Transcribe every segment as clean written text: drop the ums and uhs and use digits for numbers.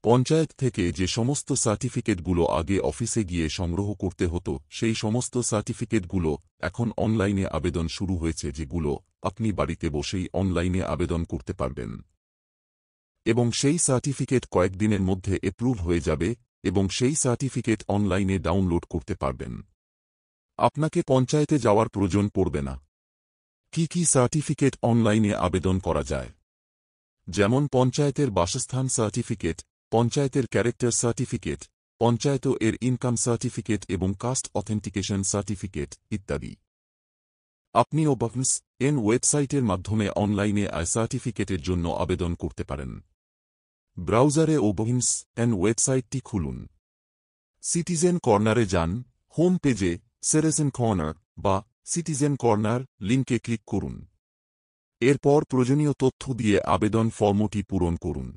পঞ্চায়েত থেকে যে সমস্ত সার্টিফিকেটগুলো আগে অফিসে গিয়ে সংগ্রহ করতে হতো সেই সমস্ত সার্টিফিকেটগুলো এখন অনলাইনে আবেদন শুরু হয়েছে, যেগুলো আপনি বাড়িতে বসেই অনলাইনে আবেদন করতে পারবেন এবং সেই সার্টিফিকেট কয়েকদিনের মধ্যে অ্যাপ্রুভ হয়ে যাবে এবং সেই সার্টিফিকেট অনলাইনে ডাউনলোড করতে পারবেন। আপনাকে পঞ্চায়েতে যাওয়ার প্রয়োজন পড়বে না। কি কি সার্টিফিকেট অনলাইনে আবেদন করা যায়? যেমন পঞ্চায়েতের বাসস্থান সার্টিফিকেট, পঞ্চায়েতের ক্যারেক্টার সার্টিফিকেট, পঞ্চায়েত এর ইনকাম সার্টিফিকেট এবং কাস্ট অথেন্টিকেশন সার্টিফিকেট ইত্যাদি। আপনি ওবহিন্স এন ওয়েবসাইটের মাধ্যমে অনলাইনে আয় সার্টিফিকেটের জন্য আবেদন করতে পারেন। ব্রাউজারে ওবহিন্স এন ওয়েবসাইটটি খুলুন। সিটিজেন কর্নারে যান, হোম পেজে সিটিজেন কর্নার বা সিটিজেন কর্নার লিঙ্কে ক্লিক করুন। এরপর প্রয়োজনীয় তথ্য দিয়ে আবেদন ফর্মটি পূরণ করুন।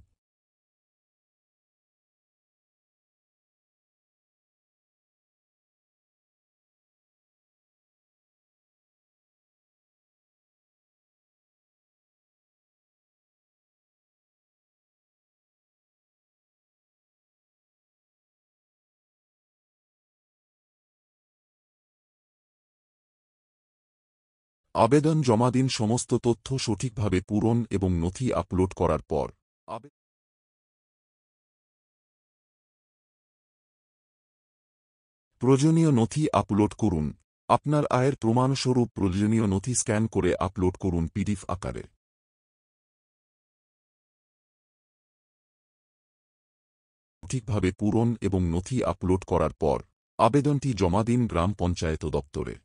আবেদন জমা দিন। সমস্ত তথ্য সঠিকভাবে পূরণ এবং নথি আপলোড করার পর প্রয়োজনীয় নথি আপলোড করুন। আপনার আয়ের প্রমাণস্বরূপ প্রয়োজনীয় নথি স্ক্যান করে আপলোড করুন পিডিএফ আকারে। সঠিকভাবে পূরণ এবং নথি আপলোড করার পর আবেদনটি জমা দিন গ্রাম পঞ্চায়েত দপ্তরে।